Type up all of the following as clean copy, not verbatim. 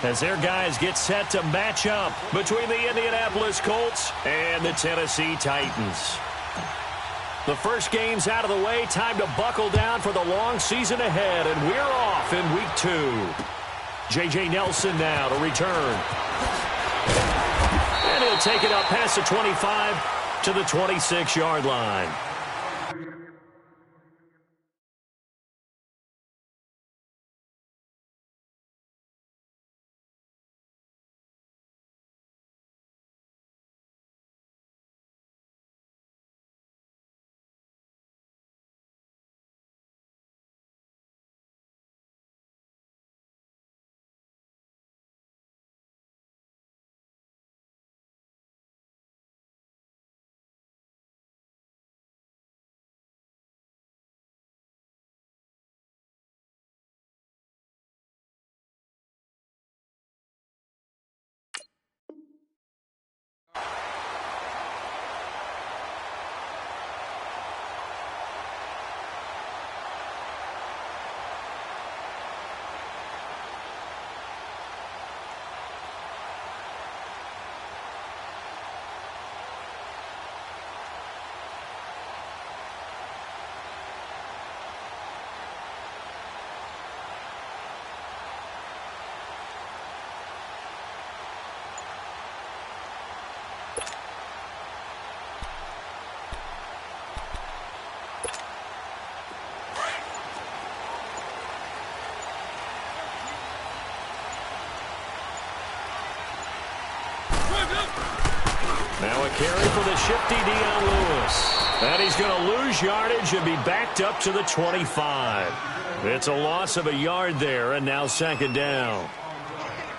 as their guys get set to match up between the Indianapolis Colts and the Tennessee Titans. The first game's out of the way. Time to buckle down for the long season ahead, and we're off in Week 2. J.J. Nelson now to return. And he'll take it up past the 25 to the 26-yard line. Now a carry for the shifty Dion Lewis. And he's going to lose yardage and be backed up to the 25. It's a loss of a yard there, and now second down.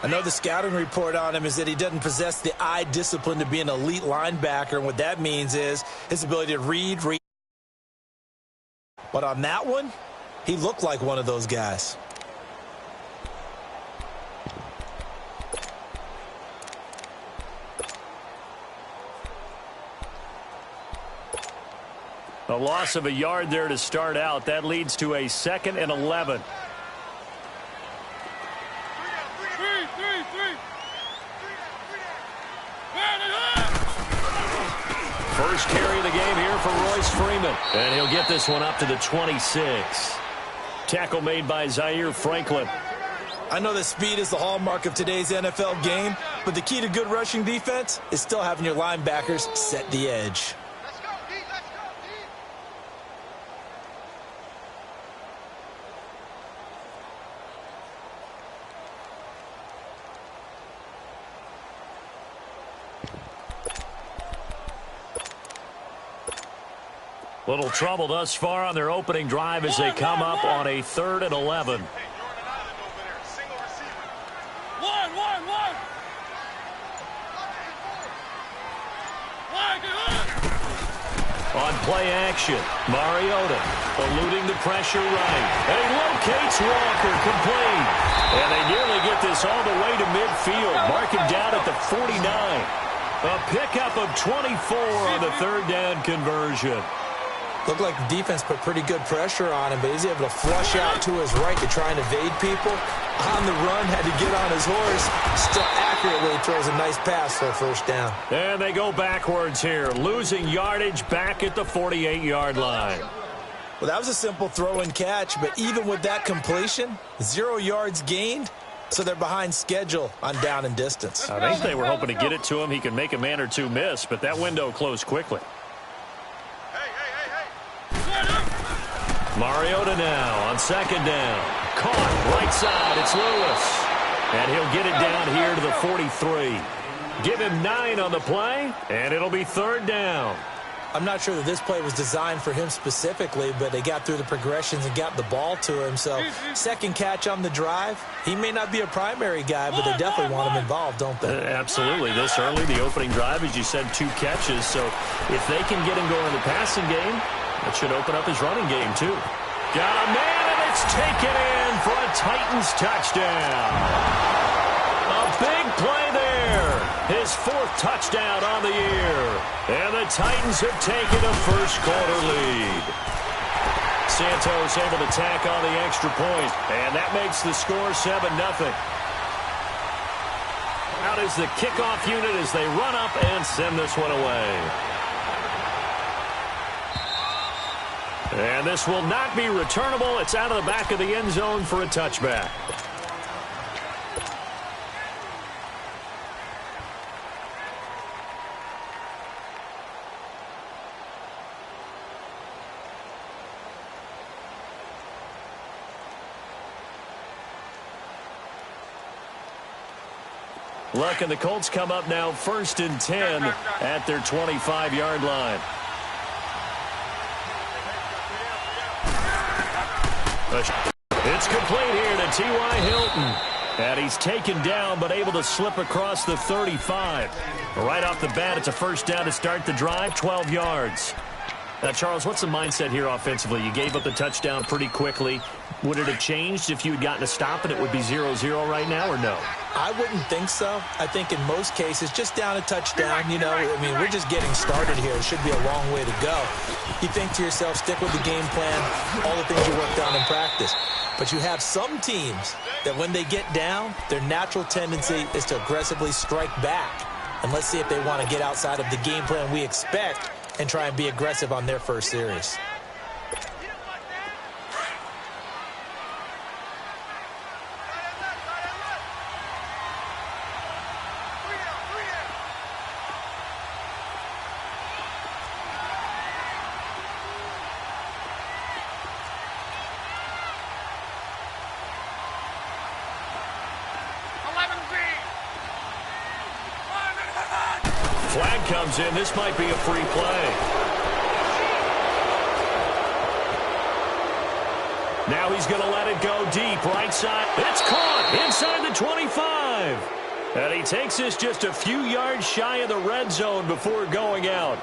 I know the scouting report on him is that he doesn't possess the eye discipline to be an elite linebacker, and what that means is his ability to read. But on that one, he looked like one of those guys. A loss of a yard there to start out. That leads to a 2nd and 11. First carry of the game here for Royce Freeman. And he'll get this one up to the 26. Tackle made by Zaire Franklin. I know that speed is the hallmark of today's NFL game, but the key to good rushing defense is still having your linebackers set the edge. Little trouble thus far on their opening drive as they come up on a 3rd and 11. On play action, Mariota eluding the pressure right. And he locates Walker complete. And they nearly get this all the way to midfield. Mark him down at the 49. A pickup of 24 on the 3rd down conversion. Looked like the defense put pretty good pressure on him, but he's able to flush out to his right to try and evade people. On the run, had to get on his horse. Still accurately throws a nice pass for a first down. And they go backwards here, losing yardage back at the 48-yard line. Well, that was a simple throw and catch, but even with that completion, 0 yards gained, so they're behind schedule on down and distance. I think they were hoping to get it to him. He could make a man or two miss, but that window closed quickly. Mariota now on 2nd down. Caught right side. It's Lewis. And he'll get it down here to the 43. Give him 9 on the play, and it'll be 3rd down. I'm not sure that this play was designed for him specifically, but they got through the progressions and got the ball to him. So, second catch on the drive. He may not be a primary guy, but they definitely want him involved, don't they? Absolutely. This early, the opening drive, as you said, 2 catches. So, if they can get him going in the passing game, that should open up his running game, too. Got a man, and it's taken in for a Titans touchdown. A big play there. His 4th touchdown on the year. And the Titans have taken a first-quarter lead. Santos able to tack on the extra point, and that makes the score 7-0. Out is the kickoff unit as they run up and send this one away. And this will not be returnable. It's out of the back of the end zone for a touchback. Luck and the Colts come up now 1st and 10 at their 25-yard line. It's complete here to T.Y. Hilton. And he's taken down but able to slip across the 35. Right off the bat, it's a first down to start the drive, 12 yards. Now, Charles, what's the mindset here offensively? You gave up the touchdown pretty quickly. Would it have changed if you had gotten a stop and it would be 0-0 right now, or no? I wouldn't think so. I think in most cases, just down a touchdown, you know, I mean, we're just getting started here. It should be a long way to go. You think to yourself, stick with the game plan, all the things you worked on in practice. But you have some teams that when they get down, their natural tendency is to aggressively strike back. And let's see if they want to get outside of the game plan we expect and try and be aggressive on their first series. Flag comes in. This might be a free play. Now he's going to let it go deep. Right side. It's caught inside the 25. And he takes this just a few yards shy of the red zone before going out.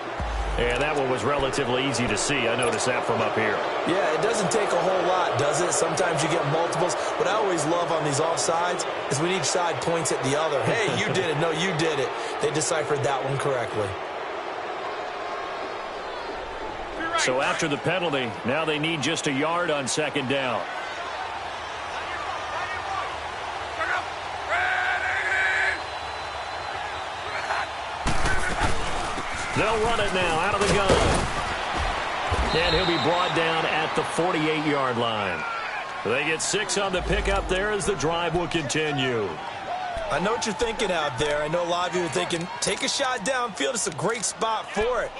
And that one was relatively easy to see. I noticed that from up here. Yeah, it doesn't take a whole lot, does it? Sometimes you get multiples. What I always love on these offsides is when each side points at the other. Hey, you did it. No, you did it. They deciphered that one correctly. So after the penalty, now they need just a yard on second down. They'll run it now out of the gun. And he'll be brought down at the 48-yard line. They get 6 on the pickup there as the drive will continue. I know what you're thinking out there. I know a lot of you are thinking, take a shot downfield. It's a great spot for it.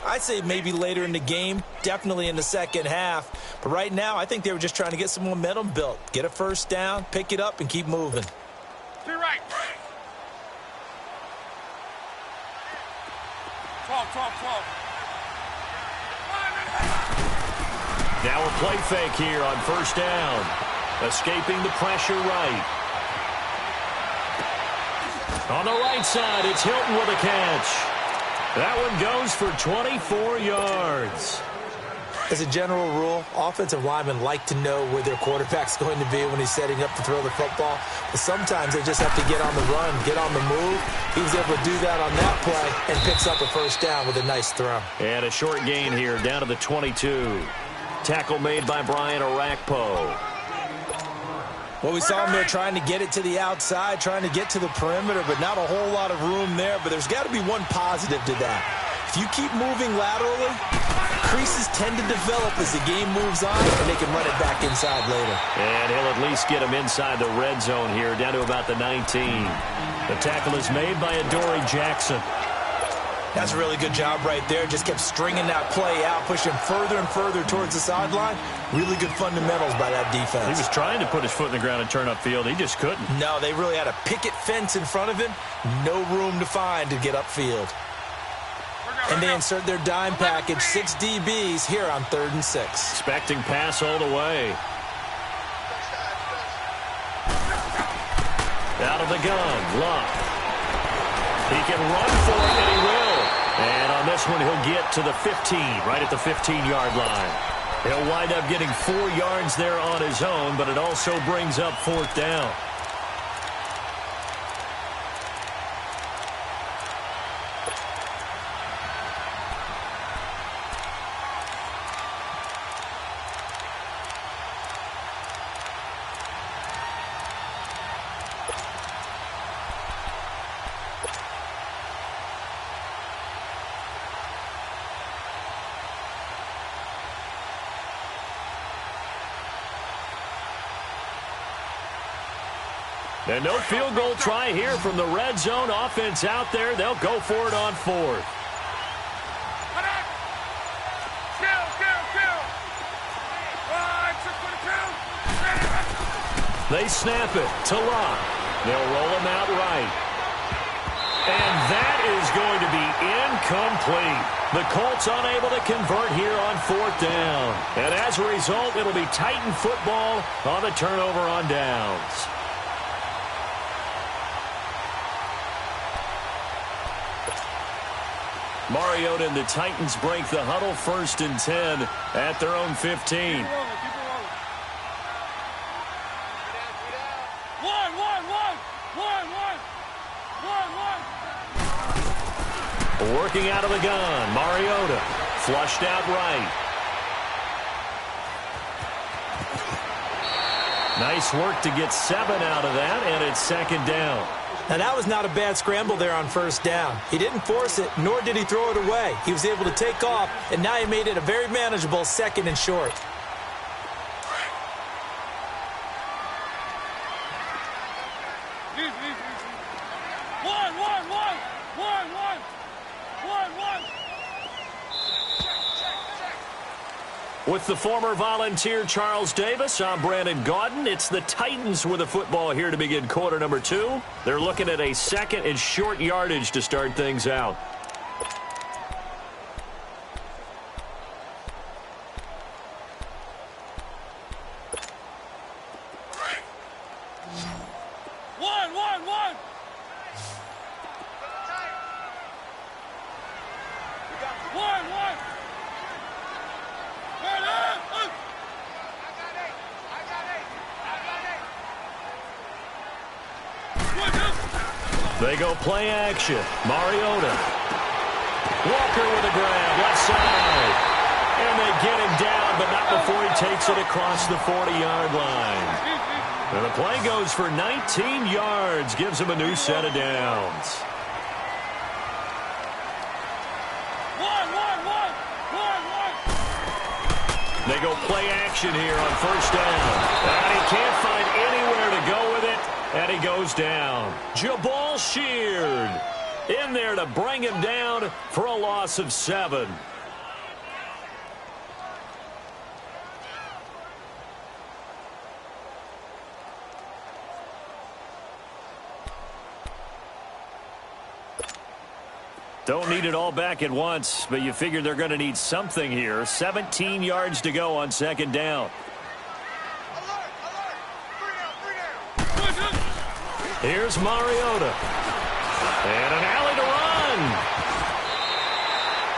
I'd say maybe later in the game, definitely in the second half. But right now, I think they were just trying to get some momentum built. Get a first down, pick it up, and keep moving. To your right. 12. Now a play fake here on first down. Escaping the pressure right. On the right side, it's Hilton with a catch. That one goes for 24 yards. As a general rule, offensive linemen like to know where their quarterback's going to be when he's setting up to throw the football. But sometimes they just have to get on the run, get on the move. He was able to do that on that play and picks up a first down with a nice throw. And a short gain here down to the 22. Tackle made by Brian Orakpo. Well, we saw him there trying to get it to the outside, trying to get to the perimeter, but not a whole lot of room there. But there's got to be one positive to that. If you keep moving laterally, creases tend to develop as the game moves on, and they can run it back inside later. And he'll at least get him inside the red zone here, down to about the 19. The tackle is made by Adoree Jackson. That's a really good job right there. Just kept stringing that play out, pushing further and further towards the sideline. Really good fundamentals by that defense. He was trying to put his foot in the ground and turn upfield. He just couldn't. No, they really had a picket fence in front of him. No room to find to get upfield. And they insert their dime package, 6 DBs here on 3rd and 6. Expecting pass all the way. Out of the gun, Luck. He can run for it, and he will. And on this one, he'll get to the 15, right at the 15-yard line. He'll wind up getting 4 yards there on his own, but it also brings up 4th down. And no field goal try here from the red zone. Offense out there. They'll go for it on 4th. They snap it to Locke. They'll roll him out right. And that is going to be incomplete. The Colts unable to convert here on 4th down. And as a result, it'll be Titan football on the turnover on downs. Mariota and the Titans break the huddle, 1st and 10 at their own 15. Working out of the gun, Mariota flushed out right. Nice work to get 7 out of that, and it's 2nd down. Now, that was not a bad scramble there on 1st down. He didn't force it, nor did he throw it away. He was able to take off, and now he made it a very manageable 2nd and short. With the former Volunteer Charles Davis, I'm Brandon Gaudin. It's the Titans with the football here to begin quarter number 2. They're looking at a 2nd and short yardage to start things out. They go play action. Mariota. Walker with a grab, left side. And they get him down, but not before he takes it across the 40-yard line. And the play goes for 19 yards, gives him a new set of downs. They go play action here on 1st down. And he can't find anywhere to go with it. And he goes down. Jabal Sheard in there to bring him down for a loss of 7. Don't need it all back at once, but you figure they're going to need something here. 17 yards to go on 2nd down. Here's Mariota. And an alley to run.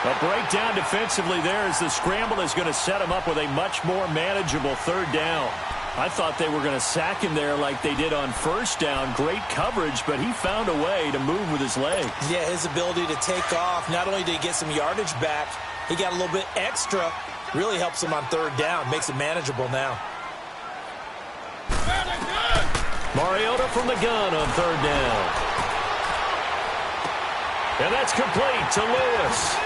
A breakdown defensively there as the scramble is going to set him up with a much more manageable 3rd down. I thought they were going to sack him there like they did on 1st down. Great coverage, but he found a way to move with his legs. Yeah, his ability to take off, not only did he get some yardage back, he got a little bit extra. Really helps him on 3rd down. Makes it manageable now. Mariota from the gun on 3rd down. And that's complete to Lewis.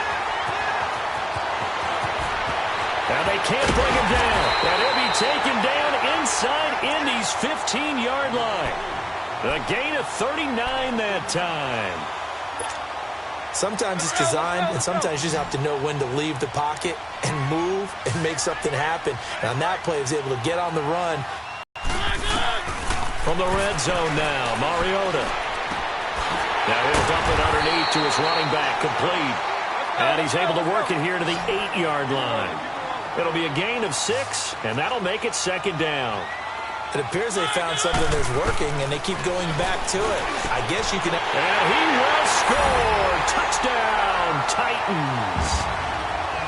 And they can't bring him down. And he'll be taken down inside Indy's 15-yard line. A gain of 39 that time. Sometimes it's designed, and sometimes you just have to know when to leave the pocket and move and make something happen. And on that play, he was able to get on the run. From the red zone now, Mariota. Now he'll dump it underneath to his running back, complete. And he's able to work it here to the 8-yard line. It'll be a gain of 6, and that'll make it 2nd down. It appears they found something that's working, and they keep going back to it. I guess you can... And he will score! Touchdown, Titans!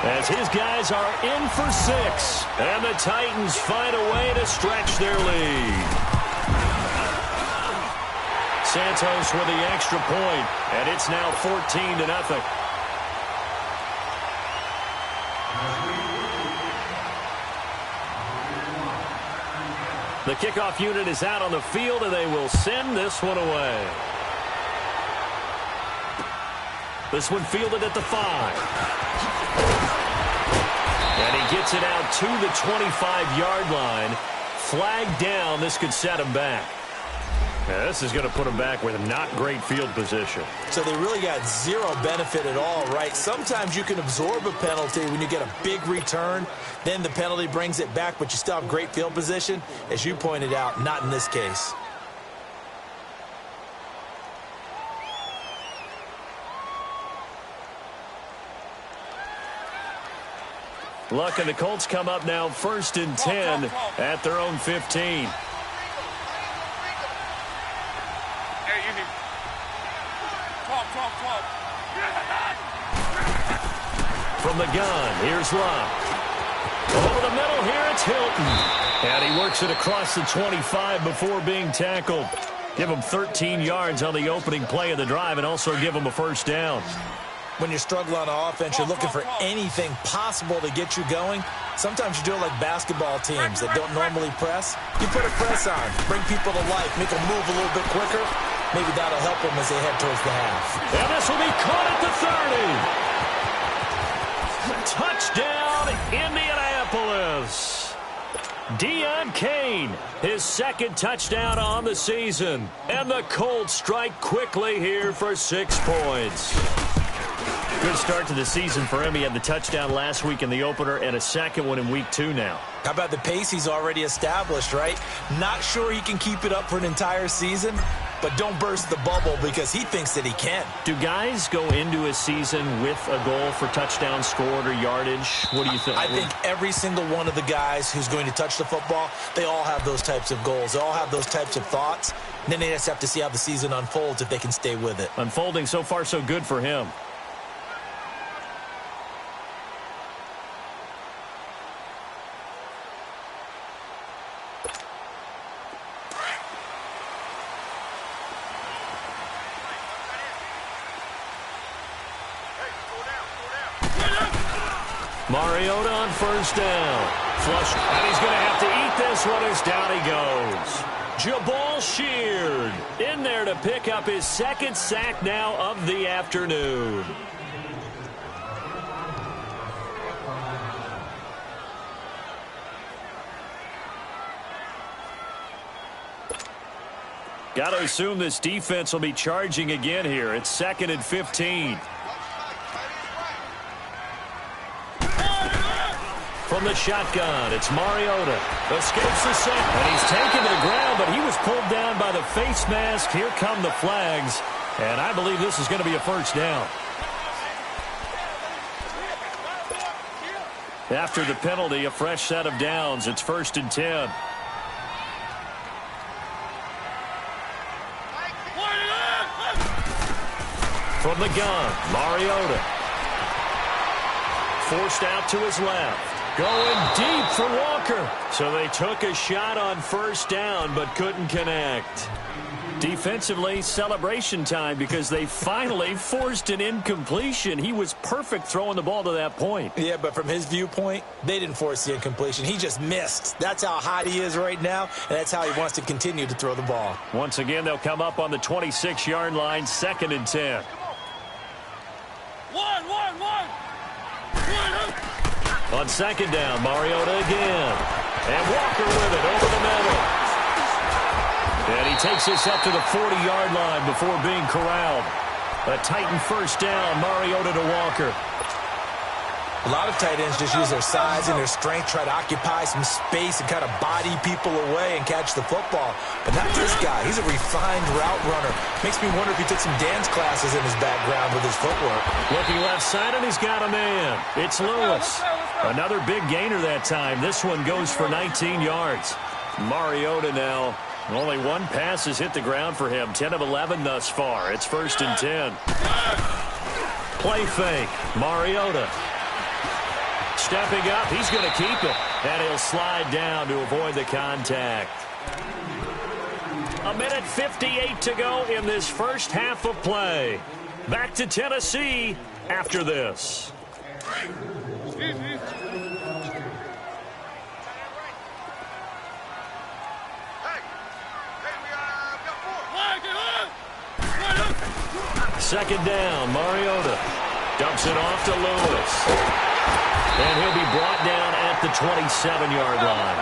As his guys are in for 6, and the Titans find a way to stretch their lead. Santos with the extra point, and it's now 14-0. The kickoff unit is out on the field, and they will send this one away. This one fielded at the 5. And he gets it out to the 25-yard line. Flag down. This could set him back. Yeah, this is going to put them back with not great field position. So they really got zero benefit at all, right? Sometimes you can absorb a penalty when you get a big return. Then the penalty brings it back, but you still have great field position. As you pointed out, not in this case. Luck and the Colts come up now 1st and 10 at their own 15. From the gun, here's Luck. Over the middle here, it's Hilton. And he works it across the 25 before being tackled. Give him 13 yards on the opening play of the drive and also give him a first down. When you're struggling on offense, you're looking for anything possible to get you going. Sometimes you do it like basketball teams that don't normally press. You put a press on, bring people to life, make them move a little bit quicker. Maybe that'll help them as they head towards the half. And this will be caught at the 30. Touchdown, Indianapolis. Deion Kane, his second touchdown on the season. And the Colts strike quickly here for 6 points. Good start to the season for him. He had the touchdown last week in the opener and a second one in week 2 now. How about the pace he's already established, right? Not sure he can keep it up for an entire season, but don't burst the bubble because he thinks that he can. Do guys go into a season with a goal for touchdown scored or yardage? What do you think? I think every single one of the guys who's going to touch the football, they all have those types of goals. They all have those types of thoughts. And then they just have to see how the season unfolds if they can stay with it. Unfolding so far so good for him. Mariota on first down. Flush, and he's going to have to eat this one as down he goes. Jabal Sheard in there to pick up his second sack now of the afternoon. Got to assume this defense will be charging again here. It's 2nd and 15. From the shotgun, it's Mariota. Escapes the sack, and he's taken to the ground, but he was pulled down by the face mask. Here come the flags, and I believe this is going to be a first down. After the penalty, a fresh set of downs. It's 1st and 10. From the gun, Mariota. Forced out to his left. Going deep for Walker. So they took a shot on first down, but couldn't connect. Defensively, celebration time because they finally forced an incompletion. He was perfect throwing the ball to that point. Yeah, but from his viewpoint, they didn't force the incompletion. He just missed. That's how hot he is right now, and that's how he wants to continue to throw the ball. Once again, they'll come up on the 26-yard line, 2nd and 10. On 2nd down, Mariota again. And Walker with it over the middle. And he takes this up to the 40-yard line before being corralled. A Titan first down, Mariota to Walker. A lot of tight ends just use their size and their strength, try to occupy some space and kind of body people away and catch the football. But not this guy. He's a refined route runner. Makes me wonder if he took some dance classes in his background with his footwork. Looking left side, and he's got a man. It's Lewis. Another big gainer that time. This one goes for 19 yards. Mariota now. Only one pass has hit the ground for him. 10 of 11 thus far. It's 1st and 10. Play fake. Mariota. Stepping up, he's going to keep it. And he'll slide down to avoid the contact. 1:58 to go in this first half of play. Back to Tennessee after this. Second down, Mariota dumps it off to Lewis. And he'll be brought down at the 27-yard line.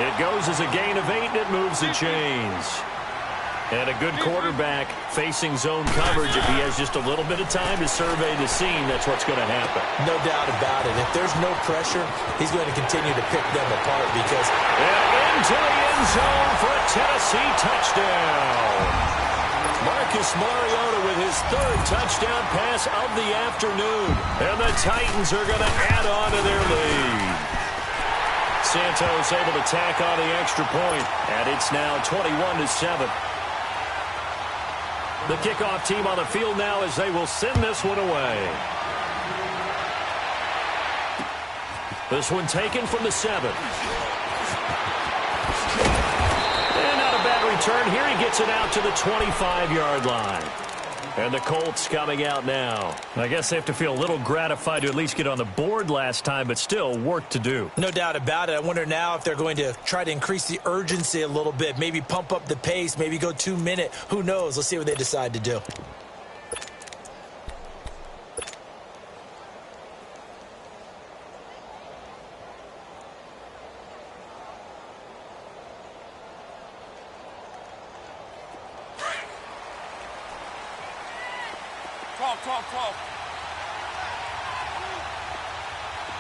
It goes as a gain of 8, and it moves the chains. And a good quarterback facing zone coverage. If he has just a little bit of time to survey the scene, that's what's going to happen. No doubt about it. If there's no pressure, he's going to continue to pick them apart because... And into the end zone for a Tennessee touchdown. Marcus Mariota with his third touchdown pass of the afternoon. And the Titans are going to add on to their lead. Santos able to tack on the extra point, and it's now 21-7. The kickoff team on the field now as they will send this one away. This one taken from the 7. And not a bad return here. He gets it out to the 25-yard line. And the Colts coming out now. I guess they have to feel a little gratified to at least get on the board last time, but still work to do. No doubt about it. I wonder now if they're going to try to increase the urgency a little bit, maybe pump up the pace, maybe go 2-minute. Who knows? Let's see what they decide to do. Talk.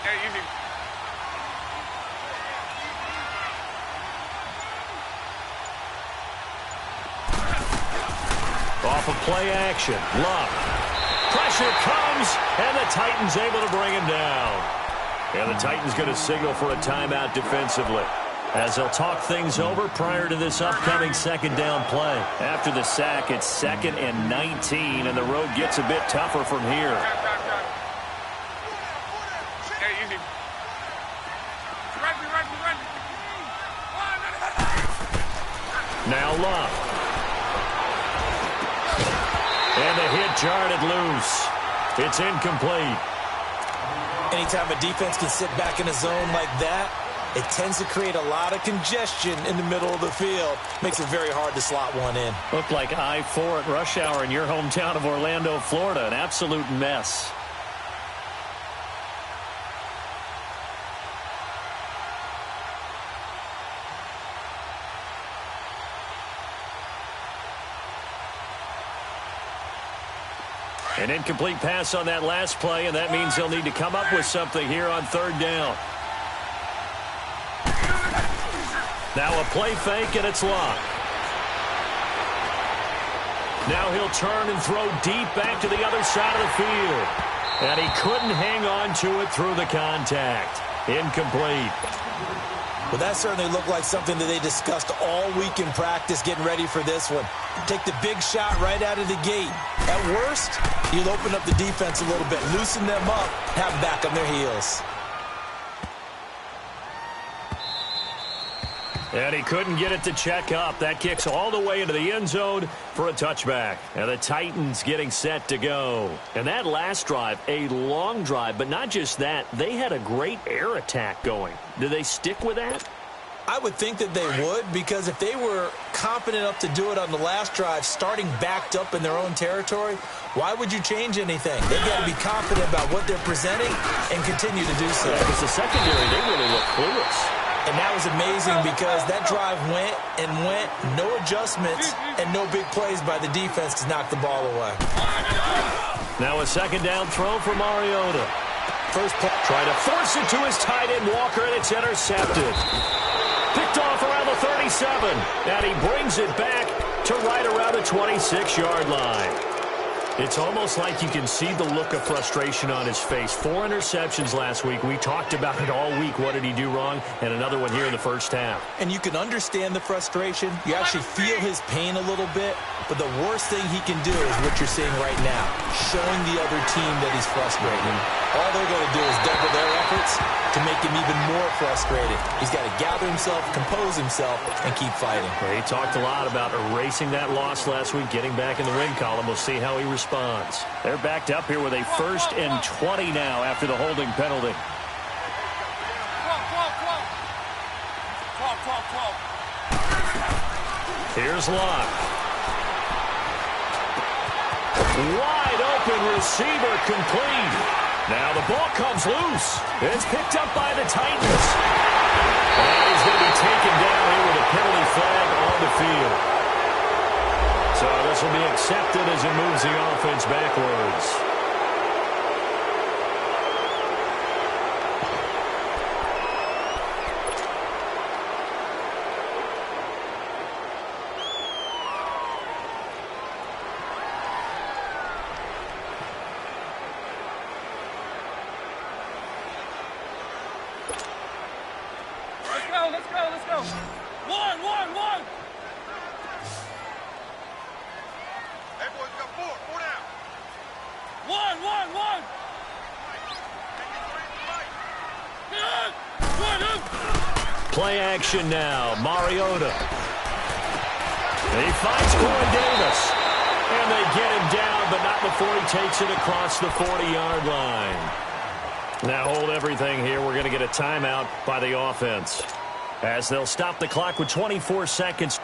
Hey, you need... Off of play action. Love. Pressure comes, and the Titans able to bring him down. And the Titans going to signal for a timeout defensively, as they'll talk things over prior to this upcoming second down play. After the sack, it's 2nd and 19, and the road gets a bit tougher from here. Hey, you need... Now Love. And the hit jarred it loose. It's incomplete. Anytime a defense can sit back in a zone like that, it tends to create a lot of congestion in the middle of the field. Makes it very hard to slot one in. Looked like I-4 at rush hour in your hometown of Orlando, Florida. An absolute mess. An incomplete pass on that last play, and that means they'll need to come up with something here on third down. Now a play fake, and it's locked. Now he'll turn and throw deep back to the other side of the field. And he couldn't hang on to it through the contact. Incomplete. Well, that certainly looked like something that they discussed all week in practice getting ready for this one. Take the big shot right out of the gate. At worst, you'll open up the defense a little bit, loosen them up, have them back on their heels. And he couldn't get it to check up. That kicks all the way into the end zone for a touchback. And the Titans getting set to go. And that last drive, a long drive, but not just that. They had a great air attack going. Do they stick with that? I would think that they would, because if they were confident enough to do it on the last drive, starting backed up in their own territory, why would you change anything? They've got to be confident about what they're presenting and continue to do so. Because the secondary, they really look clueless. And that was amazing because that drive went and went, no adjustments, and no big plays by the defense to knock the ball away. Now a second down throw for Mariota. First play, trying to force it to his tight end, Walker, and it's intercepted. Picked off around the 37, and he brings it back to right around the 26-yard line. It's almost like you can see the look of frustration on his face. 4 interceptions last week. We talked about it all week. What did he do wrong? And another one here in the first half. And you can understand the frustration. You actually feel his pain a little bit. But the worst thing he can do is what you're seeing right now, showing the other team that he's frustrated. All they're going to do is double their efforts to make him even more frustrated. He's got to gather himself, compose himself, and keep fighting. Well, he talked a lot about erasing that loss last week, getting back in the win column. We'll see how he responds. They're backed up here with a 1st and 20 now after the holding penalty. Here's Locke. Wide open receiver, complete. Now the ball comes loose. It's picked up by the Titans. And he's going to be taken down here with a penalty flag on the field. This will be accepted as it moves the offense backwards. Let's go. One. Hey, boys, we got four down. One. Play action now. Mariota. He finds Corey Davis. And they get him down, but not before he takes it across the 40-yard line. Now hold everything here. We're going to get a timeout by the offense, as they'll stop the clock with 24 seconds.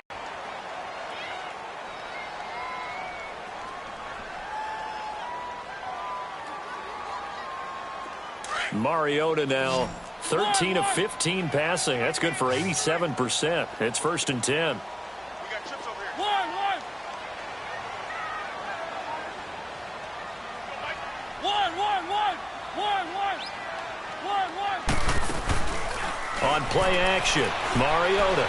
Mariota now 13 of 15 passing. That's good for 87%. It's 1st and 10. We got chips over here. One. On play action, Mariota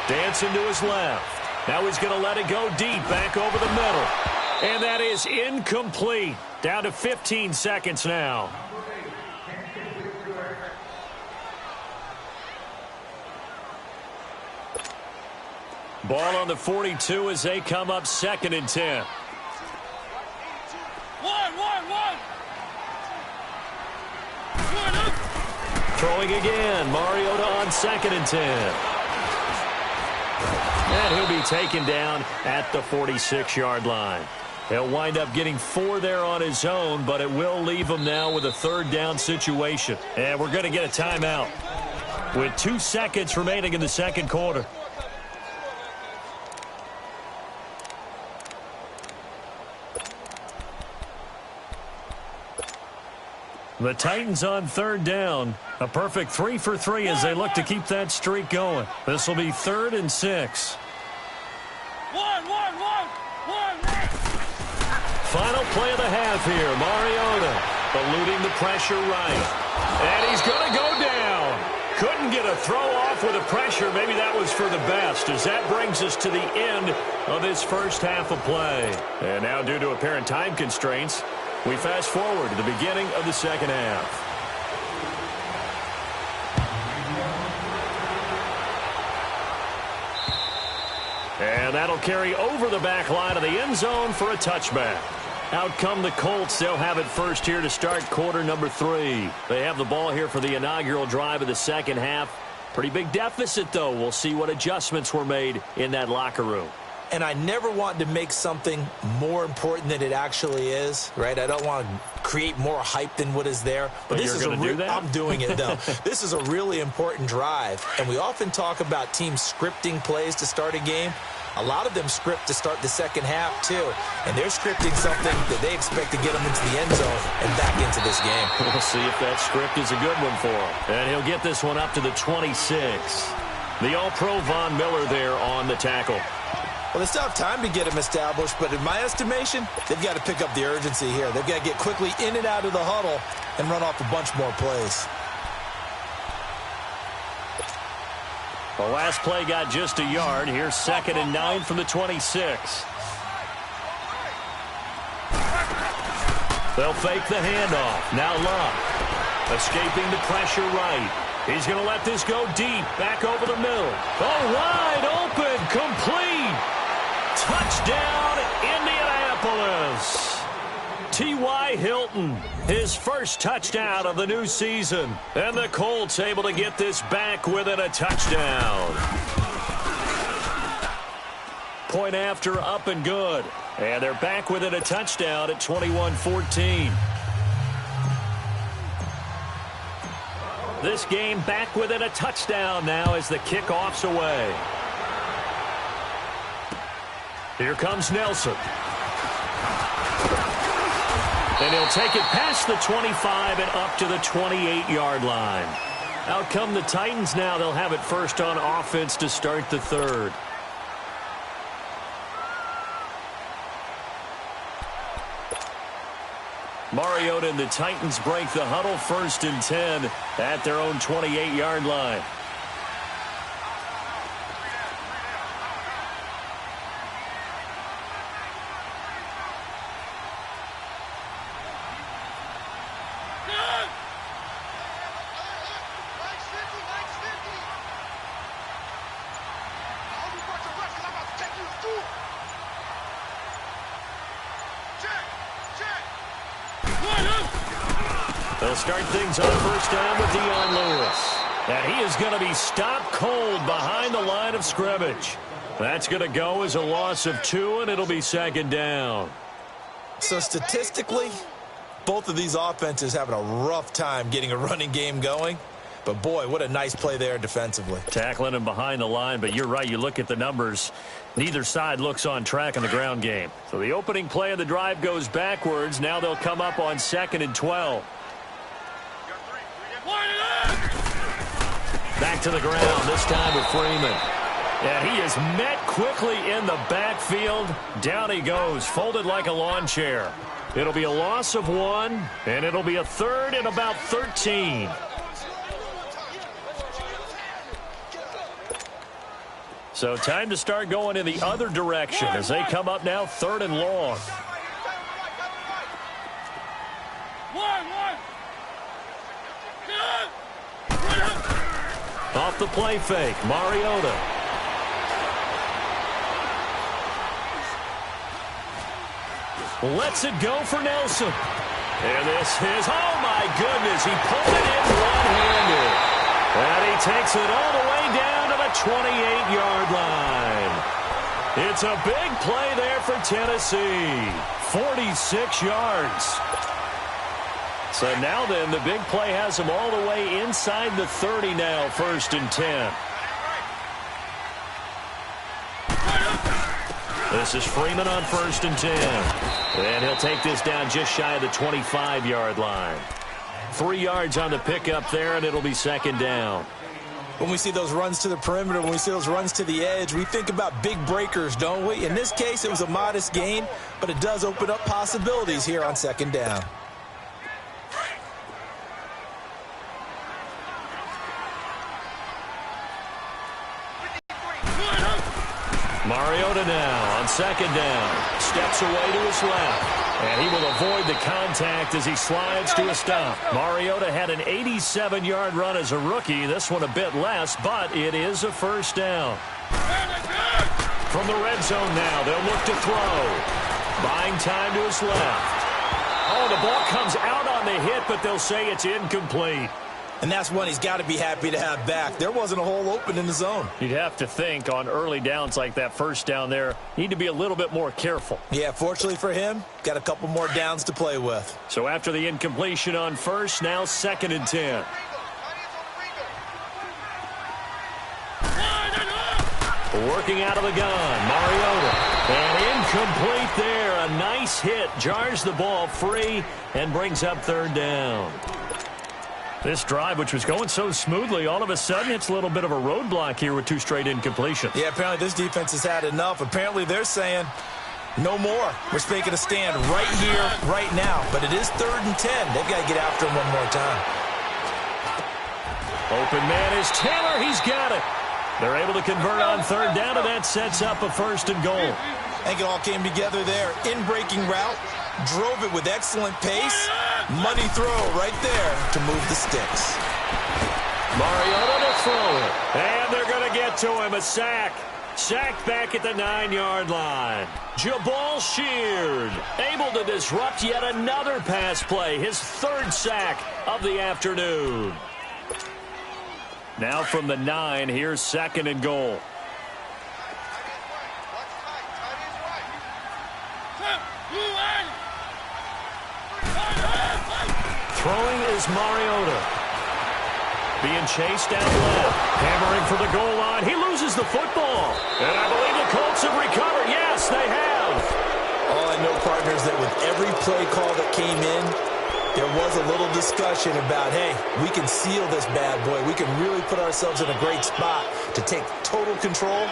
dancing to his left. Now he's going to let it go deep, back over the middle. And that is incomplete. Down to 15 seconds now. Ball on the 42 as they come up 2nd and 10. One. Throwing again. Mariota on 2nd and 10. And he'll be taken down at the 46-yard line. He'll wind up getting 4 there on his own, but it will leave him now with a 3rd down situation. And we're going to get a timeout with 2 seconds remaining in the 2nd quarter. The Titans on 3rd down. A perfect 3 for 3 as they look to keep that streak going. This will be 3rd and 6. One. Final play of the half here. Mariota eluding the pressure right. And he's going to go down. Couldn't get a throw off with the pressure. Maybe that was for the best, as that brings us to the end of this first half of play. And now, due to apparent time constraints, we fast forward to the beginning of the 2nd half. And that'll carry over the back line of the end zone for a touchback. Out come the Colts. They'll have it first here to start quarter number 3. They have the ball here for the inaugural drive of the 2nd half. Pretty big deficit, though. We'll see what adjustments were made in that locker room. And I never want to make something more important than it actually is, right? I don't want to create more hype than what is there. But this you're is do that? I'm doing it, though. This is a really important drive. And we often talk about teams scripting plays to start a game. A lot of them script to start the 2nd half, too. And they're scripting something that they expect to get them into the end zone and back into this game. We'll see if that script is a good one for him. And he'll get this one up to the 26. The All-Pro Von Miller there on the tackle. Well, they still have time to get him established, but in my estimation, they've got to pick up the urgency here. They've got to get quickly in and out of the huddle and run off a bunch more plays. The last play got just a yard. Here's 2nd and 9 from the 26. They'll fake the handoff. Now Love. Escaping the pressure right. He's going to let this go deep. Back over the middle. Oh, wide open. Complete. Touchdown, Indianapolis. T.Y. Hilton, his first touchdown of the new season. And the Colts able to get this back within a touchdown. Point after, up and good. And they're back within a touchdown at 21-14. This game back within a touchdown now as the kickoff's away. Here comes Nelson. And he'll take it past the 25 and up to the 28-yard line. Out come the Titans now. They'll have it first on offense to start the 3rd. Mariota and the Titans break the huddle, 1st and 10 at their own 28-yard line. They'll start things on 1st down with Dion Lewis. And he is going to be stopped cold behind the line of scrimmage. That's going to go as a loss of 2, and it'll be 2nd down. So statistically, both of these offenses having a rough time getting a running game going. But, boy, what a nice play there defensively. Tackling him behind the line, but you're right. You look at the numbers. Neither side looks on track in the ground game. So the opening play of the drive goes backwards. Now they'll come up on 2nd and 12. Back to the ground, this time with Freeman. And he is met quickly in the backfield. Down he goes, folded like a lawn chair. It'll be a loss of 1, and it'll be a 3rd and about 13. So time to start going in the other direction as they come up now 3rd and long. Off the play fake, Mariota. Lets it go for Nelson. And this is, oh my goodness, he pulled it in one-handed. And he takes it all the way down to the 28-yard line. It's a big play there for Tennessee. 46 yards. So now then, the big play has them all the way inside the 30 now, 1st and 10. This is Freeman on 1st and 10. And he'll take this down just shy of the 25-yard line. 3 yards on the pickup there, and it'll be 2nd down. When we see those runs to the perimeter, when we see those runs to the edge, we think about big breakers, don't we? In this case, it was a modest gain, but it does open up possibilities here on 2nd down. Mariota now on 2nd down. Steps away to his left. And he will avoid the contact as he slides to a stop. Mariota had an 87-yard run as a rookie. This one a bit less, but it is a 1st down. From the red zone now, they'll look to throw. Buying time to his left. Oh, the ball comes out on the hit, but they'll say it's incomplete. And that's one he's got to be happy to have back. There wasn't a hole open in the zone. You'd have to think on early downs like that 1st down there, need to be a little bit more careful. Yeah, fortunately for him, got a couple more downs to play with. So after the incompletion on 1st, now 2nd and 10. Working out of the gun, Mariota. And incomplete there. A nice hit. Jars the ball free and brings up 3rd down. This drive, which was going so smoothly, all of a sudden it's a little bit of a roadblock here with 2 straight incompletions. Yeah, apparently this defense has had enough. Apparently they're saying no more. We're making a stand right here, right now. But it is 3rd and 10. They've got to get after him one more time. Open man is Taylor. He's got it. They're able to convert on 3rd down, and that sets up a 1st and goal. I think it all came together there. In-breaking route. Drove it with excellent pace. Money throw right there to move the sticks. Mariota to throw it. And they're going to get to him. A sack. Sacked back at the 9-yard line. Jabal Sheard able to disrupt yet another pass play. His 3rd sack of the afternoon. Now from the 9, here's 2nd and goal. Throwing is Mariota. Being chased down left. Hammering for the goal line. He loses the football. And I believe the Colts have recovered. Yes, they have. All I know, partners, that with every play call that came in, there was a little discussion about, hey, we can seal this bad boy. We can really put ourselves in a great spot to take total control.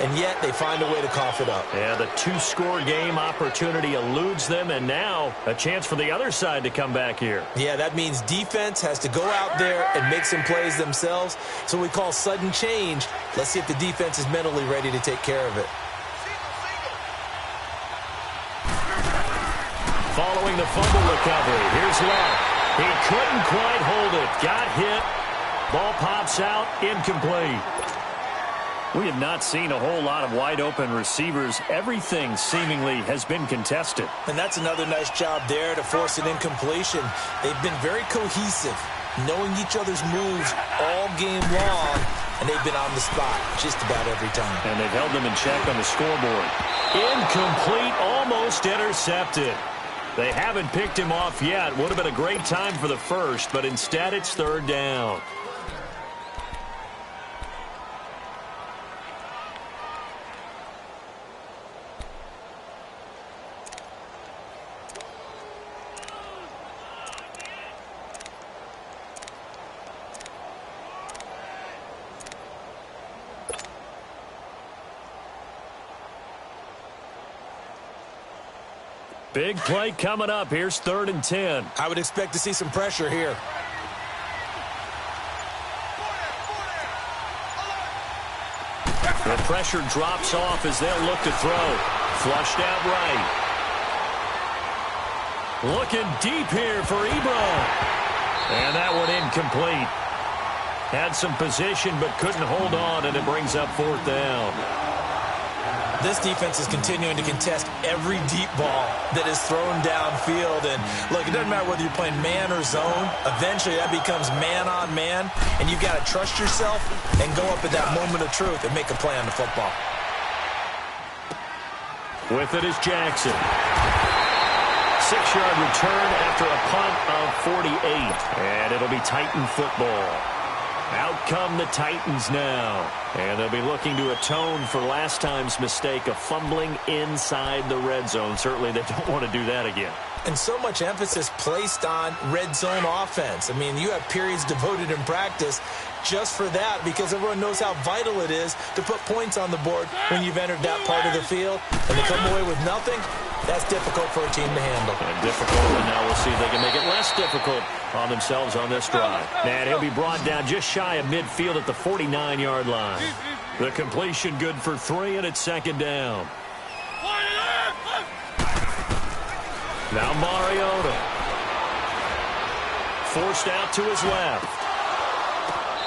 and yet they find a way to cough it up. Yeah, the two-score game opportunity eludes them, and now a chance for the other side to come back here. Yeah, that means defense has to go out there and make some plays themselves. So we call sudden change. Let's see if the defense is mentally ready to take care of it. Following the fumble recovery, here's Love. He couldn't quite hold it. Got hit. Ball pops out, incomplete. We have not seen a whole lot of wide-open receivers. Everything seemingly has been contested. And that's another nice job there to force an incompletion. They've been very cohesive, knowing each other's moves all game long, and they've been on the spot just about every time. And they've held them in check on the scoreboard. Incomplete, almost intercepted. They haven't picked him off yet. Would have been a great time for the first, but instead it's third down. Big play coming up. Here's 3rd and 10. I would expect to see some pressure here. The pressure drops off as they'll look to throw. Flushed out right. Looking deep here for Ebron. And that one incomplete. Had some position but couldn't hold on, and it brings up 4th down. This defense is continuing to contest every deep ball that is thrown downfield. And, look, it doesn't matter whether you're playing man or zone. Eventually, that becomes man-on-man, and you've got to trust yourself and go up at that moment of truth and make a play on the football. With it is Jackson. 6-yard return after a punt of 48. And it'll be Titan football. Out come the Titans now. And they'll be looking to atone for last time's mistake of fumbling inside the red zone. Certainly they don't want to do that again. And so much emphasis placed on red zone offense. I mean, you have periods devoted in practice just for that, because everyone knows how vital it is to put points on the board when you've entered that part of the field. And to come away with nothing, that's difficult for a team to handle. And difficult, and now we'll see if they can make it less difficult on themselves on this drive. And he'll be brought down just shy of midfield at the 49-yard line. The completion good for 3, and it's 2nd down. Now Mariota. Forced out to his left.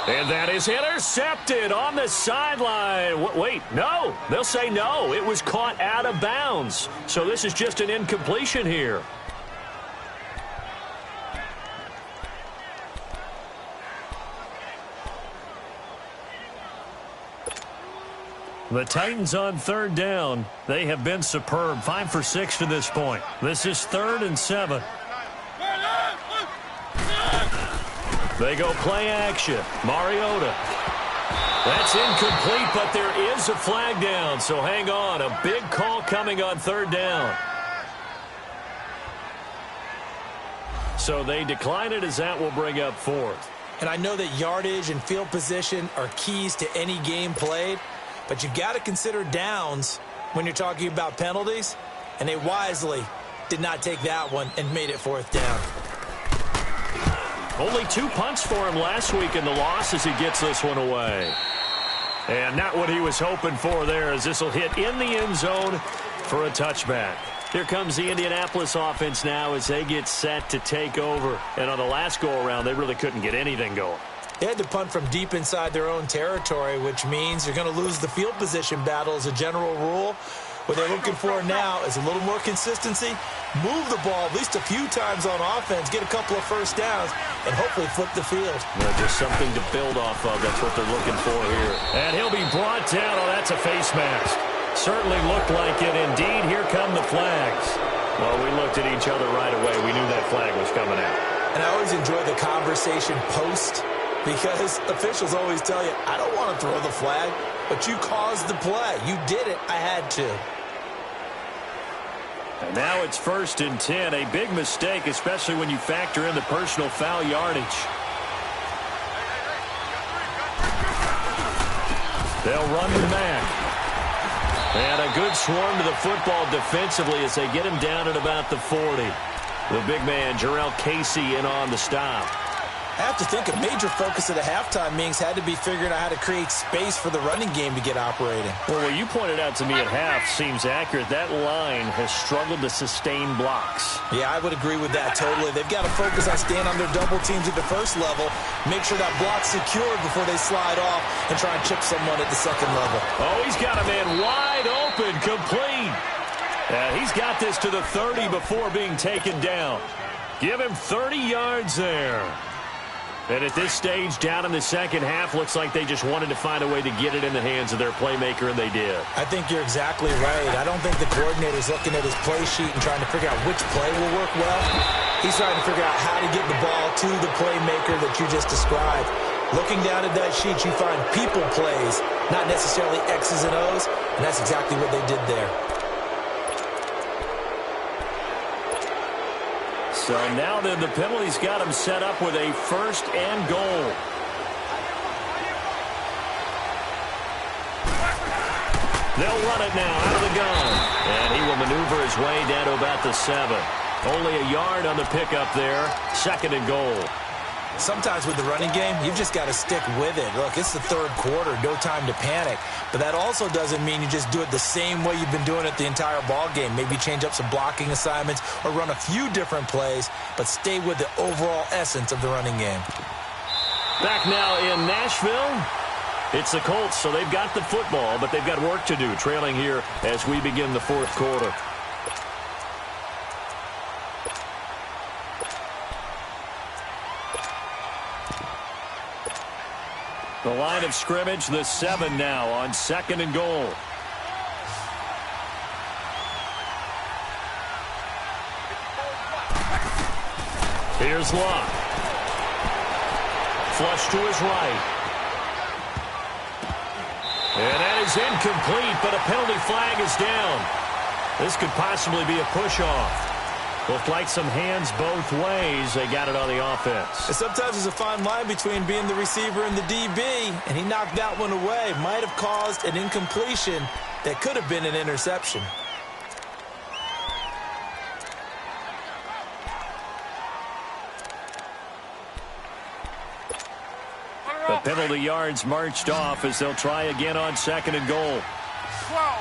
And that is intercepted on the sideline. Wait, no. They'll say no. It was caught out of bounds. So this is just an incompletion here. The Titans on 3rd down. They have been superb. 5 for 6 to this point. This is 3rd and 7. They go play action. Mariota. That's incomplete, but there is a flag down, so hang on. A big call coming on 3rd down. So they decline it, as that will bring up 4th. And I know that yardage and field position are keys to any game played, but you've got to consider downs when you're talking about penalties, and they wisely did not take that one and made it 4th down. Only 2 punts for him last week in the loss as he gets this one away. And not what he was hoping for there, as this will hit in the end zone for a touchback. Here comes the Indianapolis offense now as they get set to take over. And on the last go-around, they really couldn't get anything going. They had to punt from deep inside their own territory, which means you're going to lose the field position battle as a general rule. What they're looking for now is a little more consistency, move the ball at least a few times on offense, get a couple of first downs, and hopefully flip the field. Just something to build off of. That's what they're looking for here. And he'll be brought down. Oh, that's a face mask. Certainly looked like it. Indeed, here come the flags. Well, we looked at each other right away. We knew that flag was coming out. And I always enjoy the conversation post, because officials always tell you, I don't want to throw the flag, but you caused the play. You did it. I had to. And now it's 1st and 10. A big mistake, especially when you factor in the personal foul yardage. They'll run the back. And a good swarm to the football defensively as they get him down at about the 40. The big man, Jarrell Casey, in on the stop. I have to think a major focus of the halftime meetings had to be figuring out how to create space for the running game to get operating. Well, what you pointed out to me at half seems accurate. That line has struggled to sustain blocks. Yeah, I would agree with that totally. They've got to focus on staying on their double teams at the first level, make sure that block's secured before they slide off and try and chip someone at the second level. Oh, he's got a man wide open, complete. And he's got this to the 30 before being taken down. Give him 30 yards there. And at this stage, down in the second half, looks like they just wanted to find a way to get it in the hands of their playmaker, and they did. I think you're exactly right. I don't think the coordinator's looking at his play sheet and trying to figure out which play will work well. He's trying to figure out how to get the ball to the playmaker that you just described. Looking down at that sheet, you find people plays, not necessarily X's and O's, and that's exactly what they did there. So now then the penalty's got him set up with a 1st and goal. They'll run it now out of the gun. And he will maneuver his way down to about the 7. Only a yard on the pickup there. 2nd and goal. Sometimes with the running game, you've just got to stick with it. Look, it's the third quarter, no time to panic. But that also doesn't mean you just do it the same way you've been doing it the entire ball game. Maybe change up some blocking assignments or run a few different plays, but stay with the overall essence of the running game. Back now in Nashville. It's the Colts, so they've got the football, but they've got work to do, trailing here as we begin the 4th quarter. The line of scrimmage, the 7 now on 2nd and goal. Here's Locke. Flush to his right. And that is incomplete, but a penalty flag is down. This could possibly be a push-off. Looked like some hands both ways. They got it on the offense. And sometimes there's a fine line between being the receiver and the DB, and he knocked that one away. Might have caused an incompletion that could have been an interception. The penalty yards marched off as they'll try again on 2nd and goal. 12.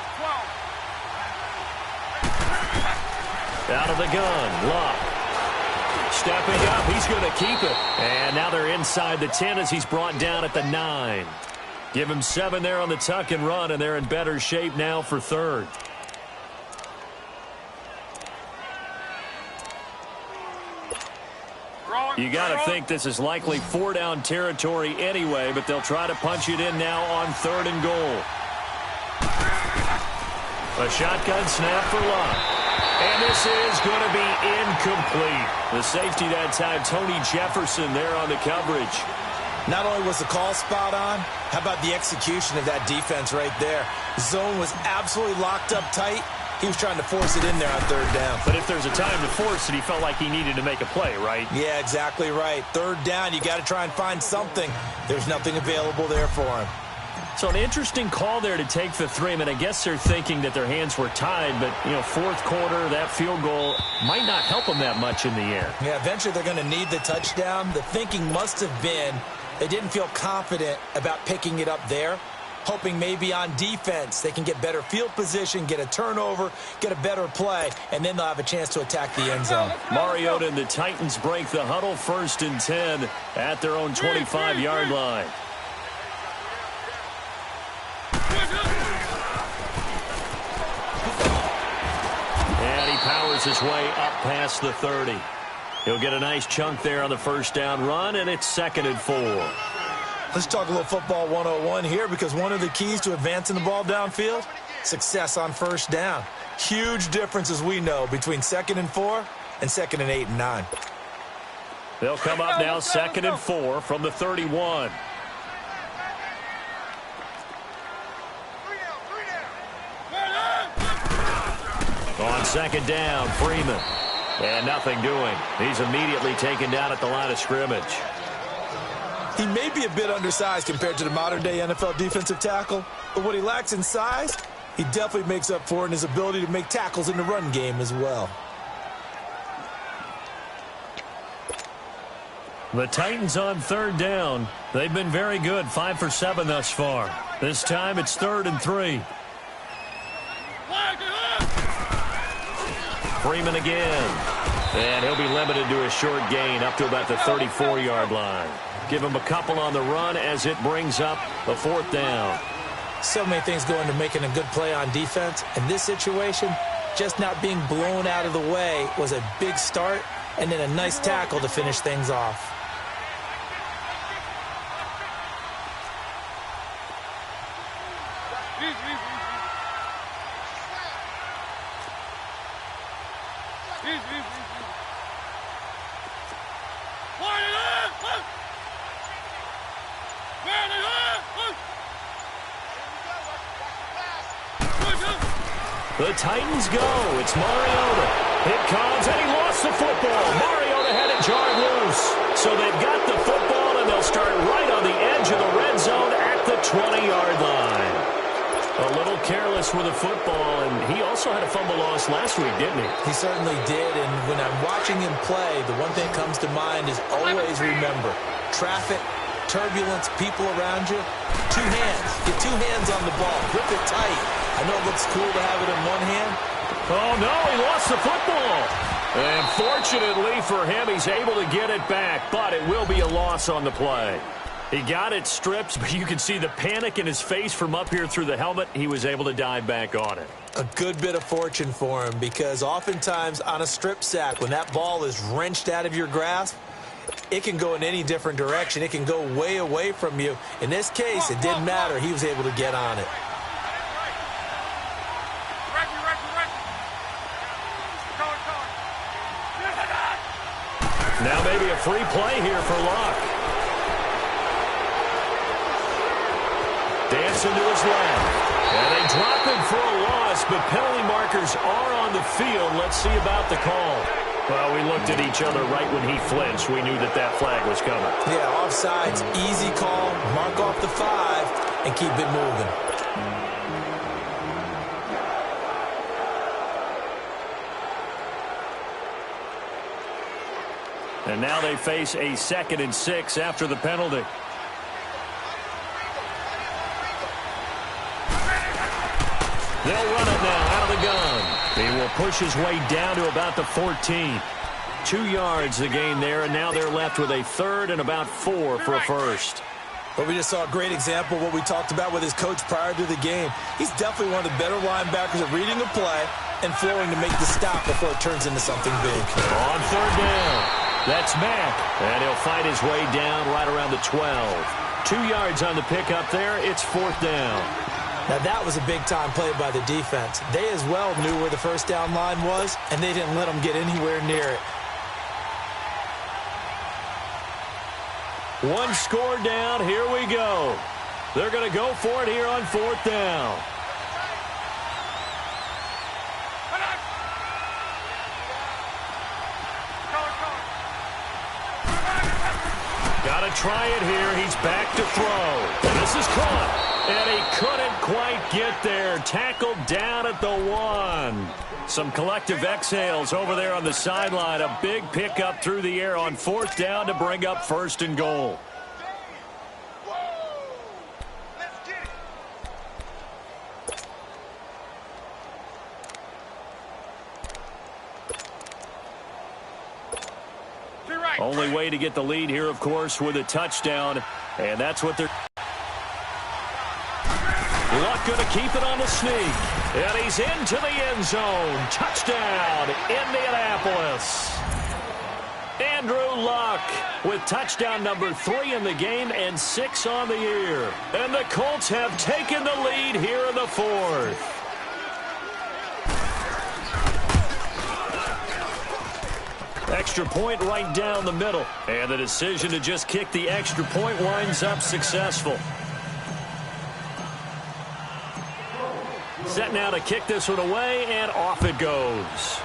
Out of the gun, Locke. Stepping up, he's going to keep it. And now they're inside the 10 as he's brought down at the 9. Give him 7 there on the tuck and run, and they're in better shape now for 3rd. You got to think this is likely 4-down territory anyway, but they'll try to punch it in now on 3rd and goal. A shotgun snap for Locke. And this is going to be incomplete. The safety that time, Tony Jefferson, there on the coverage. Not only was the call spot on, how about the execution of that defense right there? Zone was absolutely locked up tight. He was trying to force it in there on 3rd down. But if there's a time to force it, he felt like he needed to make a play, right? Yeah, exactly right. 3rd down, you got to try and find something. There's nothing available there for him. So an interesting call there to take the 3. I mean, I guess they're thinking that their hands were tied, but, 4th quarter, that field goal might not help them that much in the air. Yeah, eventually they're going to need the touchdown. The thinking must have been they didn't feel confident about picking it up there, hoping maybe on defense they can get better field position, get a turnover, get a better play, and then they'll have a chance to attack the end zone. Mariota and the Titans break the huddle, 1st and 10 at their own 25-yard line. And he powers his way up past the 30. He'll get a nice chunk there on the 1st down run, and it's 2nd and 4. Let's talk a little football 101 here, because one of the keys to advancing the ball downfield, success on 1st down. Huge difference, as we know, between 2nd and 4 and 2nd and 8 and 9. They'll come up now 2nd and 4 from the 31. On 2nd down, Freeman. And nothing doing. He's immediately taken down at the line of scrimmage. He may be a bit undersized compared to the modern-day NFL defensive tackle, but what he lacks in size, He definitely makes up for it in his ability to make tackles in the run game as well. The Titans on third down. They've been very good, 5 for 7 thus far. This time it's 3rd and 3. Freeman again. And he'll be limited to a short gain up to about the 34-yard line. Give him a couple on the run as it brings up a 4th down. So many things go into making a good play on defense. In this situation, just not being blown out of the way was a big start, and then a nice tackle to finish things off. The Titans go. It's Mariota. It comes, and he lost the football. Mariota had it jarred loose. So they've got the football, and they'll start right on the edge of the red zone at the 20-yard line. A little careless with the football, and he also had a fumble loss last week, didn't he? He certainly did, and when I'm watching him play, the one thing that comes to mind is always remember, traffic, turbulence, people around you, 2 hands. Get 2 hands on the ball. Grip it tight. I know it looks cool to have it in one hand. Oh, no, he lost the football. And fortunately for him, he's able to get it back, but it will be a loss on the play. He got it stripped, but you can see the panic in his face from up here through the helmet. He was able to dive back on it. A good bit of fortune for him, because oftentimes on a strip sack, when that ball is wrenched out of your grasp, it can go in any different direction. It can go way away from you. In this case, it didn't matter. He was able to get on it. Now maybe a free play here for Luck. Dancing to his left. And they drop him for a loss, but penalty markers are on the field. Let's see about the call. Well, we looked at each other right when he flinched. We knew that that flag was coming. Yeah, offsides, easy call. Mark off the 5 and keep it moving. And now they face a 2nd and 6 after the penalty. They'll run it now out of the gun. He will push his way down to about the 14. 2 yards the gain there, and now they're left with a 3rd and about 4 for a first. But we just saw a great example of what we talked about with his coach prior to the game. He's definitely one of the better linebackers at reading the play and flowing to make the stop before it turns into something big. On 3rd down. That's Mack, and he'll fight his way down right around the 12. 2 yards on the pickup there. It's 4th down. Now, that was a big-time play by the defense. They as well knew where the first down line was, and they didn't let them get anywhere near it. 1 score down. Here we go. They're going to go for it here on 4th down. Got to try it here. He's back to throw. And this is caught. And he couldn't quite get there. Tackled down at the 1. Some collective exhales over there on the sideline. A big pickup through the air on 4th down to bring up 1st and goal. Only way to get the lead here, of course, with a touchdown. And that's what they're... Luck going to keep it on the sneak. And he's into the end zone. Touchdown, Indianapolis. Andrew Luck with touchdown number 3 in the game and 6 on the year. And the Colts have taken the lead here in the 4th. Extra point right down the middle. And the decision to just kick the extra point winds up successful. Set now to kick this one away, and off it goes.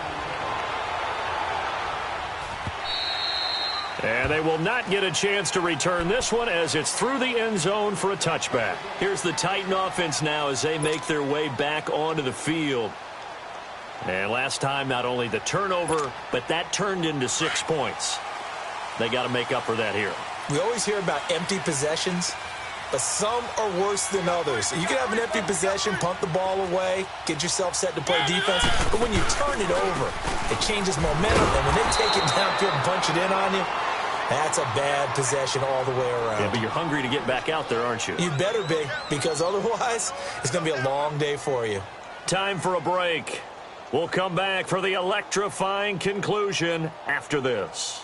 And they will not get a chance to return this one as it's through the end zone for a touchback. Here's the Titan offense now as they make their way back onto the field. And last time, not only the turnover, but that turned into 6 points. They got to make up for that here. We always hear about empty possessions, but some are worse than others. You can have an empty possession, punt the ball away, get yourself set to play defense, but when you turn it over, it changes momentum, and when they take it downfield and punch it in on you, that's a bad possession all the way around. Yeah, but you're hungry to get back out there, aren't you? You better be, because otherwise, it's going to be a long day for you. Time for a break. We'll come back for the electrifying conclusion after this.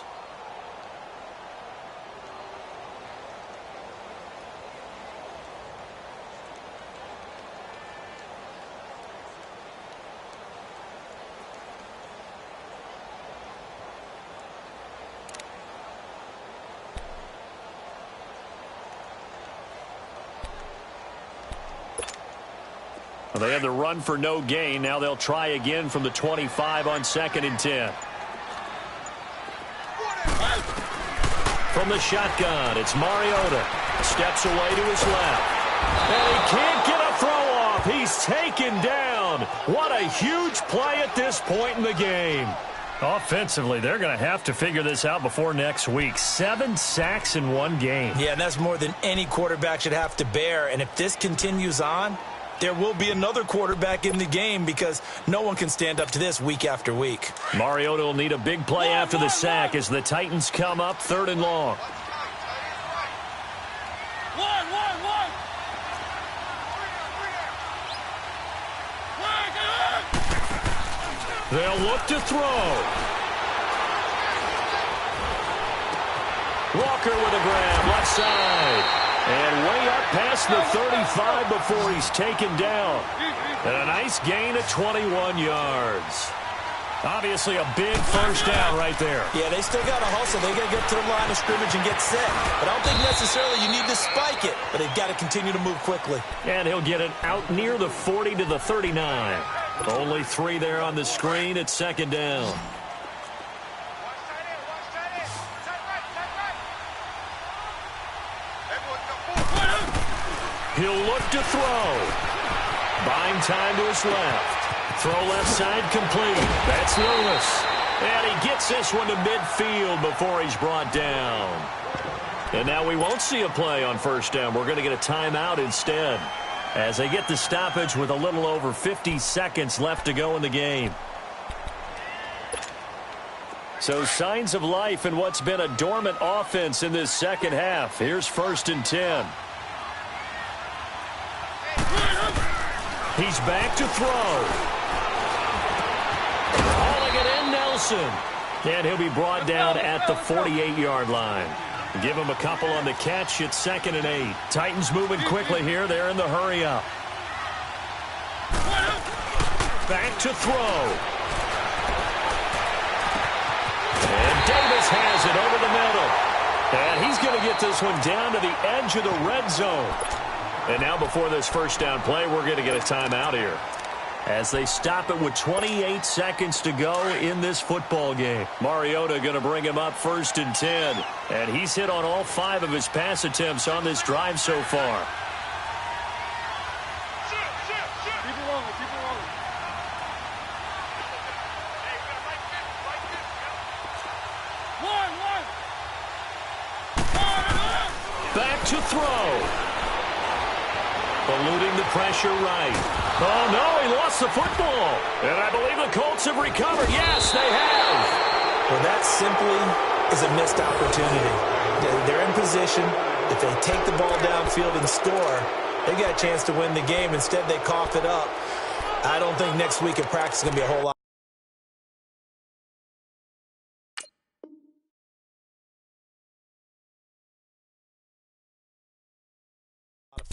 They had the run for no gain. Now they'll try again from the 25 on 2nd and 10. From the shotgun, it's Mariota. Steps away to his left. And he can't get a throw off. He's taken down. What a huge play at this point in the game. Offensively, they're going to have to figure this out before next week. 7 sacks in one game. Yeah, and that's more than any quarterback should have to bear. And if this continues on, there will be another quarterback in the game because no one can stand up to this week after week. Mariota will need a big play after the sack as the Titans come up 3rd and long. One. They'll look to throw. Walker with a grab, left side. And way up past the 35 before he's taken down. And a nice gain of 21 yards. Obviously a big first down right there. Yeah, they still got to hustle. They got to get to the line of scrimmage and get set. But I don't think necessarily you need to spike it. But they've got to continue to move quickly. And he'll get it out near the 40 to the 39. Only 3 there on the screen at 2nd down. He'll look to throw. Buying time to his left. Throw left side complete. That's Lewis. And he gets this one to midfield before he's brought down. And now we won't see a play on 1st down. We're going to get a timeout instead as they get the stoppage with a little over 50 seconds left to go in the game. So signs of life in what's been a dormant offense in this second half. Here's 1st and 10. He's back to throw. Hauling it in, Nelson. And he'll be brought down at the 48-yard line. Give him a couple on the catch at 2nd and 8. Titans moving quickly here. They're in the hurry up. Back to throw. And Davis has it over the middle. And he's going to get this one down to the edge of the red zone. And now before this 1st down play, we're going to get a timeout here as they stop it with 28 seconds to go in this football game. Mariota going to bring him up 1st and 10. And he's hit on all 5 of his pass attempts on this drive so far. Keep it rolling. One. Back to throw. Eluding the pressure right. Oh, no, he lost the football. And I believe the Colts have recovered. Yes, they have. Well, that simply is a missed opportunity. They're in position. If they take the ball downfield and score, they got a chance to win the game. Instead, they cough it up. I don't think next week in practice is going to be a whole lot.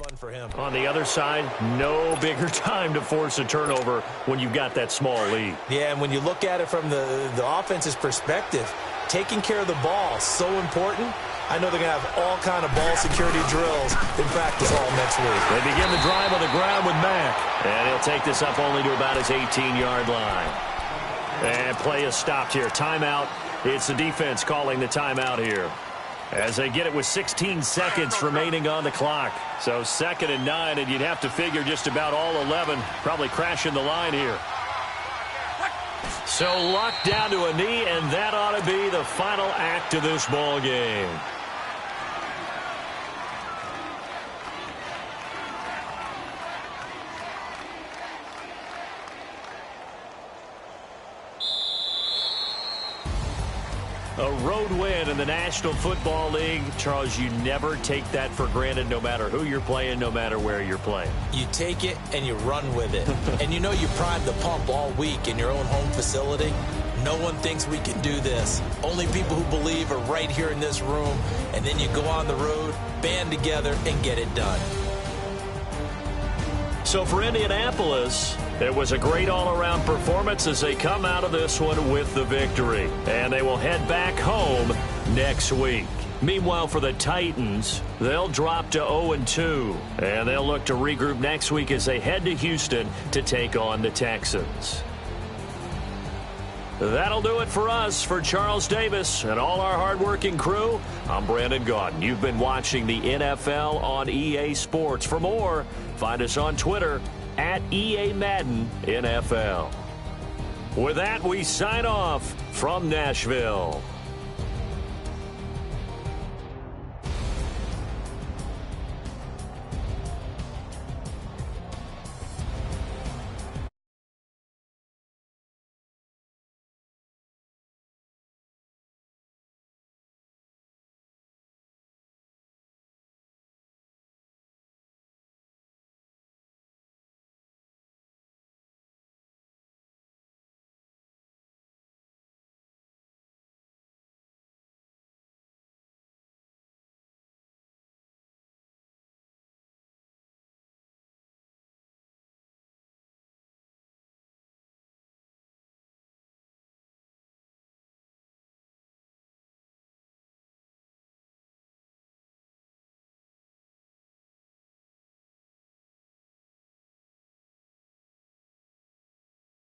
Fun for him. On the other side, no bigger time to force a turnover when you've got that small lead. Yeah, and when you look at it from the offense's perspective, taking care of the ball is so important. I know they're going to have all kind of ball security drills in practice all next week. They begin the drive on the ground with Mack. And he'll take this up only to about his 18-yard line. And play is stopped here. Timeout It's the defense calling the timeout here, as they get it with 16 seconds remaining on the clock. So 2nd and 9, and you'd have to figure just about all 11 probably crashing the line here. So Luck down to a knee, and that ought to be the final act of this ball game. A road win in the National Football League. Charles, you never take that for granted, no matter who you're playing, no matter where you're playing. You take it and you run with it. And you know you primed the pump all week in your own home facility. No one thinks we can do this. Only people who believe are right here in this room. And then you go on the road, band together, and get it done. So for Indianapolis, it was a great all-around performance as they come out of this one with the victory. And they will head back home next week. Meanwhile, for the Titans, they'll drop to 0-2. And they'll look to regroup next week as they head to Houston to take on the Texans. That'll do it for us. For Charles Davis and all our hardworking crew, I'm Brandon Gaudin. You've been watching the NFL on EA Sports. For more, find us on Twitter at EA Madden NFL. With that, we sign off from Nashville.